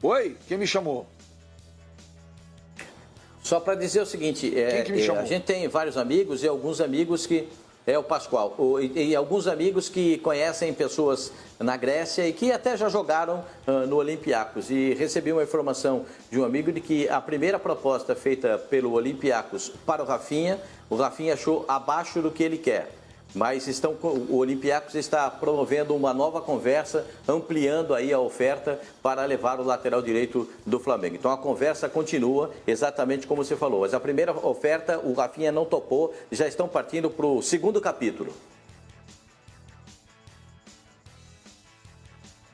Oi? Quem me chamou? Só para dizer o seguinte, Quem que me chamou? a gente tem vários amigos e alguns amigos que... É o Pascoal. E alguns amigos que conhecem pessoas na Grécia e que até já jogaram no Olympiacos. E recebi uma informação de um amigo de que a primeira proposta feita pelo Olympiacos para o Rafinha achou abaixo do que ele quer. Mas o Olympiacos está promovendo uma nova conversa, ampliando aí a oferta para levar o lateral direito do Flamengo. Então a conversa continua exatamente como você falou. Mas a primeira oferta o Rafinha não topou, já estão partindo para o segundo capítulo.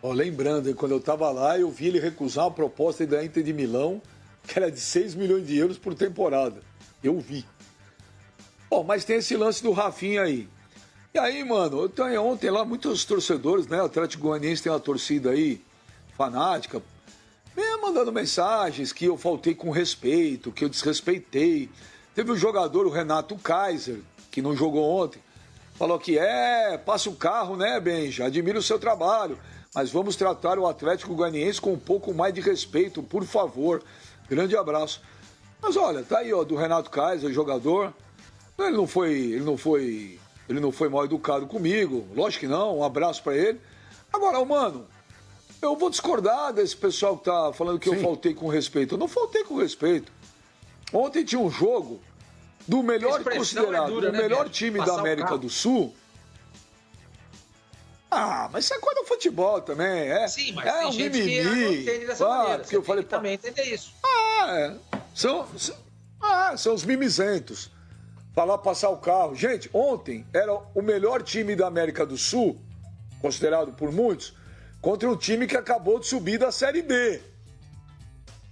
Lembrando, quando eu estava lá, eu vi ele recusar a proposta da Inter de Milão, que era de 6 milhões de euros por temporada. Eu vi. Mas tem esse lance do Rafinha aí. E aí, mano, ontem lá, muitos torcedores, né? O Atlético Goianiense tem uma torcida aí, fanática, me mandando mensagens que eu faltei com respeito, que eu desrespeitei. Teve um jogador, o Renato Kaiser, que não jogou ontem, falou que passa o carro, né, Benja? Admiro o seu trabalho, mas vamos tratar o Atlético Goianiense com um pouco mais de respeito, por favor. Grande abraço. Mas olha, tá aí, ó, do Renato Kaiser, jogador. Ele não foi mal educado comigo, lógico que não, um abraço pra ele. Agora, mano, eu vou discordar desse pessoal que tá falando que eu faltei com respeito. Eu não faltei com respeito. Ontem tinha um jogo do melhor considerado, o melhor time da América do Sul. Mas isso é coisa do futebol também, é? Sim, mas tem um gente mimimi. que não entende dessa maneira. Porque eu falei, também entender isso. São os mimizentos. Falar passar o carro. Gente, ontem era o melhor time da América do Sul, considerado por muitos, contra um time que acabou de subir da Série B.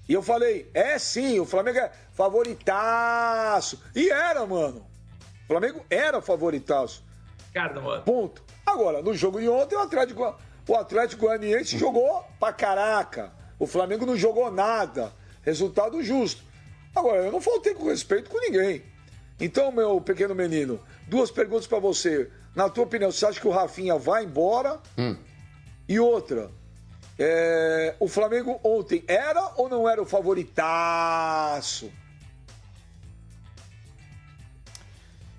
E eu falei, sim, o Flamengo é favoritaço. E era, mano. O Flamengo era favoritaço. Cara, mano. Ponto. Agora, no jogo de ontem, o Atlético Goianiense jogou pra caraca. O Flamengo não jogou nada. Resultado justo. Agora, eu não faltei com respeito com ninguém. Então, meu pequeno menino, 2 perguntas pra você. Na tua opinião, você acha que o Rafinha vai embora? E outra, o Flamengo ontem era ou não era o favoritaço?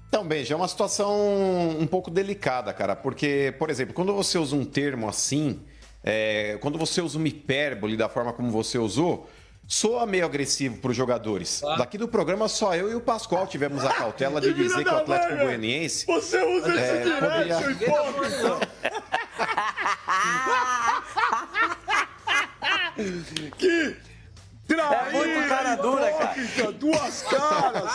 Então, Benja, é uma situação um pouco delicada, cara, porque, por exemplo, quando você usa um termo assim, quando você usa uma hipérbole da forma como você usou, soa meio agressivo para os jogadores. Daqui do programa, só eu e o Pascoal tivemos a cautela de dizer que o Atlético Goianiense... Você usa esse direito, seu hipócrita! Que traíra, muito cara dura, cara. 2 caras,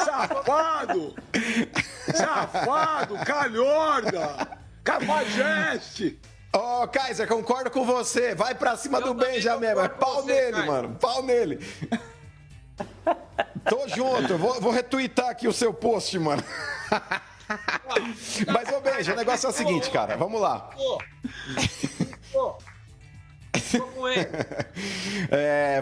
safado, calhorda, cafajeste. Ô, Kaiser, concordo com você. Vai pra cima do Benja mesmo. É pau nele, Kaiser. Mano. Pau nele. Tô junto. Vou retweetar aqui o seu post, mano. Mas, ô, Benja, o negócio é o seguinte, cara. Vamos lá.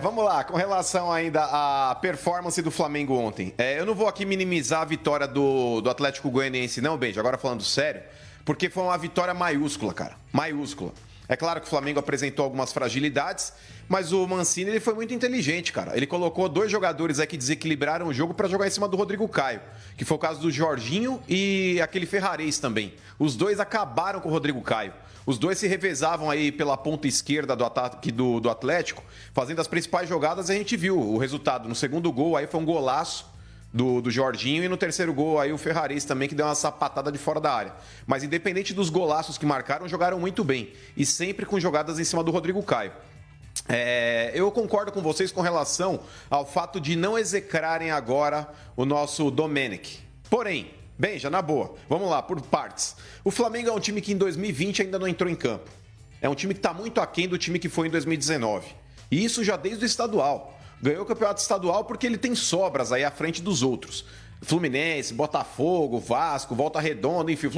Vamos lá, com relação ainda à performance do Flamengo ontem. Eu não vou aqui minimizar a vitória do Atlético Goianiense, não, Benja. Agora falando sério. Porque foi uma vitória maiúscula, cara. Maiúscula. É claro que o Flamengo apresentou algumas fragilidades, mas o Mancini ele foi muito inteligente, cara. Ele colocou 2 jogadores aí que desequilibraram o jogo para jogar em cima do Rodrigo Caio, que foi o caso do Jorginho e aquele Ferrarese também. Os 2 acabaram com o Rodrigo Caio. Os 2 se revezavam aí pela ponta esquerda do ataque do Atlético, fazendo as principais jogadas, e a gente viu o resultado. No segundo gol aí foi um golaço do Jorginho, e no terceiro gol aí o Ferrarese também, que deu uma sapatada de fora da área. Mas independente dos golaços que marcaram, jogaram muito bem. E sempre com jogadas em cima do Rodrigo Caio. Eu concordo com vocês com relação ao fato de não execrarem agora o nosso Domenech. Porém, Benja, na boa, vamos lá, por partes. O Flamengo é um time que em 2020 ainda não entrou em campo. É um time que está muito aquém do time que foi em 2019. E isso já desde o estadual. Ganhou o campeonato estadual porque ele tem sobras aí à frente dos outros. Fluminense, Botafogo, Vasco, Volta Redonda, enfim,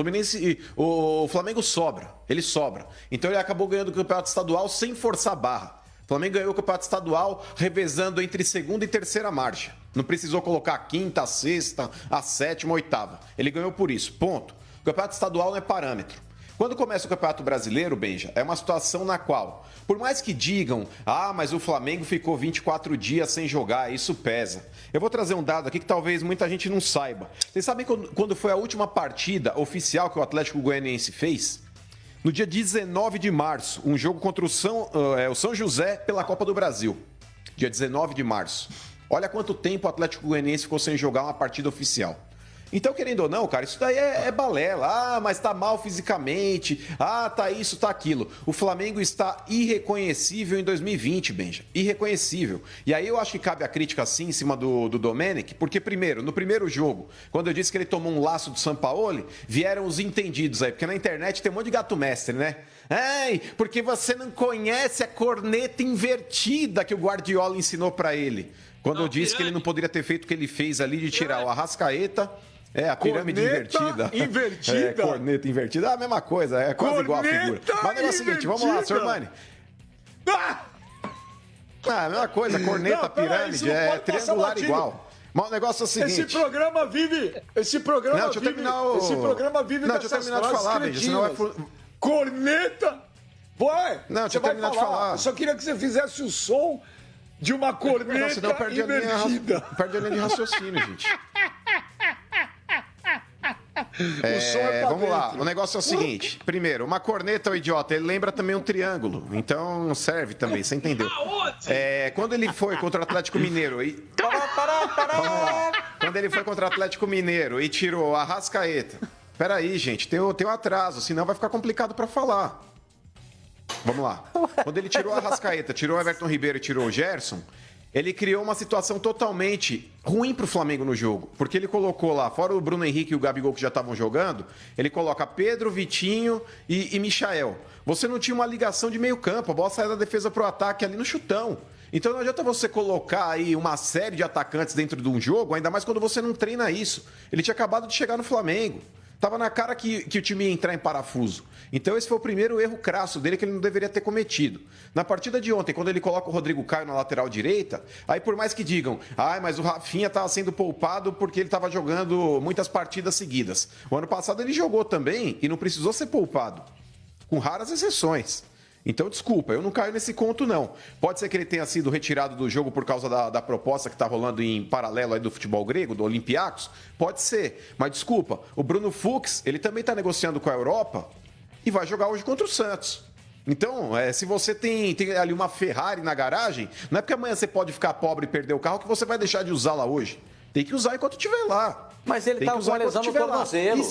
o Flamengo sobra. Ele sobra. Então ele acabou ganhando o campeonato estadual sem forçar a barra. O Flamengo ganhou o campeonato estadual revezando entre segunda e terceira marcha. Não precisou colocar a quinta, a sexta, a sétima, a oitava. Ele ganhou por isso. Ponto. O campeonato estadual não é parâmetro. Quando começa o Campeonato Brasileiro, Benja, é uma situação na qual, por mais que digam, mas o Flamengo ficou 24 dias sem jogar, isso pesa. Eu vou trazer um dado aqui que talvez muita gente não saiba. Vocês sabem quando foi a última partida oficial que o Atlético Goianiense fez? No dia 19 de março, um jogo contra o São José pela Copa do Brasil. Dia 19 de março. Olha quanto tempo o Atlético Goianiense ficou sem jogar uma partida oficial. Então, querendo ou não, cara, isso daí é balela. Mas tá mal fisicamente. Tá isso, tá aquilo. O Flamengo está irreconhecível em 2020, Benja. Irreconhecível. E aí eu acho que cabe a crítica, sim, em cima do Domenech, porque, primeiro, no primeiro jogo, quando eu disse que ele tomou um laço do Sampaoli, vieram os entendidos aí. Porque na internet tem um monte de gato mestre, né? Porque você não conhece a corneta invertida que o Guardiola ensinou pra ele. Quando eu disse que ele não poderia ter feito o que ele fez ali de tirar o Arrascaeta... a pirâmide invertida. Corneta invertida. A mesma coisa, é quase igual a figura. Mas o negócio é o seguinte, vamos lá, senhor Mani. A mesma coisa, corneta, pirâmide, triangular igual. Mas o negócio é o seguinte... Esse programa vive dessas frases cretinas. Corneta! Vai! Não, deixa eu terminar de falar. Eu só queria que você fizesse o som de uma corneta senão invertida. Perde a linha de raciocínio, gente. O som é pra vamos dentro. lá, o negócio é o seguinte. Primeiro, uma corneta, o idiota, ele lembra também um triângulo. Então serve também, você entendeu? Quando ele foi contra o Atlético Mineiro... Quando ele foi contra o Atlético Mineiro e tirou a Arrascaeta... Peraí, gente, tem um atraso, senão vai ficar complicado pra falar. Vamos lá. Quando ele tirou a Arrascaeta, tirou o Everton Ribeiro e tirou o Gerson... Ele criou uma situação totalmente ruim para o Flamengo no jogo. Porque ele colocou lá, fora o Bruno Henrique e o Gabigol que já estavam jogando, ele coloca Pedro, Vitinho e Michael. Você não tinha uma ligação de meio campo, a bola saía da defesa para o ataque ali no chutão. Então não adianta você colocar aí uma série de atacantes dentro de um jogo, ainda mais quando você não treina isso. Ele tinha acabado de chegar no Flamengo. Tava na cara que o time ia entrar em parafuso. Então esse foi o primeiro erro crasso dele que ele não deveria ter cometido. Na partida de ontem, quando ele coloca o Rodrigo Caio na lateral direita, aí por mais que digam, mas o Rafinha estava sendo poupado porque ele estava jogando muitas partidas seguidas. O ano passado ele jogou também e não precisou ser poupado, com raras exceções. Então, desculpa, eu não caio nesse conto, não. Pode ser que ele tenha sido retirado do jogo por causa da proposta que está rolando em paralelo aí do futebol grego, do Olympiacos? Pode ser. Mas, desculpa, o Bruno Fux, ele também está negociando com a Europa e vai jogar hoje contra o Santos. Então, se você tem ali uma Ferrari na garagem, não é porque amanhã você pode ficar pobre e perder o carro que você vai deixar de usá-la hoje. Tem que usar enquanto estiver lá. Mas ele está com uma lesão no tornozelo.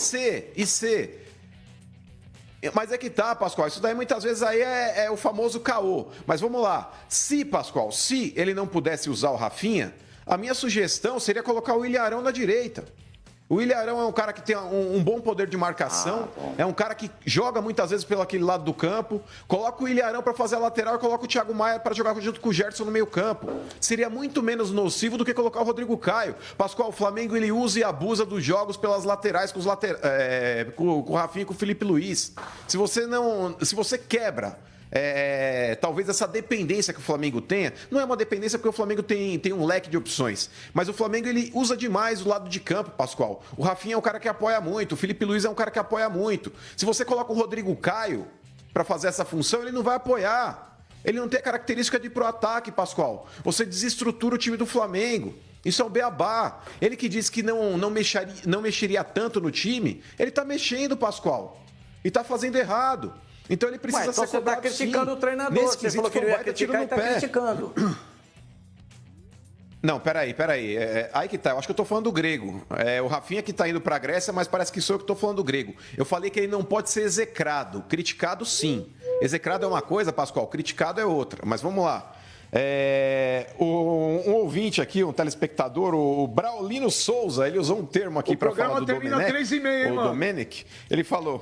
Mas é que tá, Pascoal, isso daí muitas vezes aí é o famoso caô. Mas vamos lá, Pascoal, se ele não pudesse usar o Rafinha, a minha sugestão seria colocar o Ilharão na direita. O Ilharão é um cara que tem um bom poder de marcação, é um cara que joga muitas vezes pelo aquele lado do campo. Coloca o Ilharão para fazer a lateral e coloca o Thiago Maia para jogar junto com o Gerson no meio campo. Seria muito menos nocivo do que colocar o Rodrigo Caio. Pascoal, o Flamengo ele usa e abusa dos jogos pelas laterais com o Rafinha e com o Felipe Luiz. Se você quebra talvez essa dependência que o Flamengo tenha, não é uma dependência porque o Flamengo tem um leque de opções, mas o Flamengo ele usa demais o lado de campo, Pascoal. O Rafinha é um cara que apoia muito, o Felipe Luiz é um cara que apoia muito. Se você coloca o Rodrigo Caio para fazer essa função, ele não vai apoiar. Ele não tem a característica de ir pro ataque, Pascoal. Você desestrutura o time do Flamengo. Isso é um beabá. Ele que disse que não mexeria tanto no time, ele tá mexendo, Pascoal. E tá fazendo errado. Então ele precisa ser cobrado. Você está criticando o treinador. Nesse você falou que ele ia criticar e está criticando. Não, peraí. Aí que tá, eu acho que eu tô falando do grego. O Rafinha que tá indo pra Grécia, mas parece que sou eu que tô falando do grego. Eu falei que ele não pode ser execrado. Criticado, sim. Execrado é uma coisa, Pascoal, criticado é outra. Mas vamos lá. Um ouvinte aqui, um telespectador, o Braulino Souza, ele usou um termo aqui para falar do Domenech. Ele falou,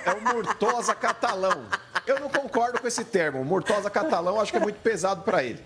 é o Murtosa catalão. Eu não concordo com esse termo. Murtosa catalão, acho que é muito pesado para ele.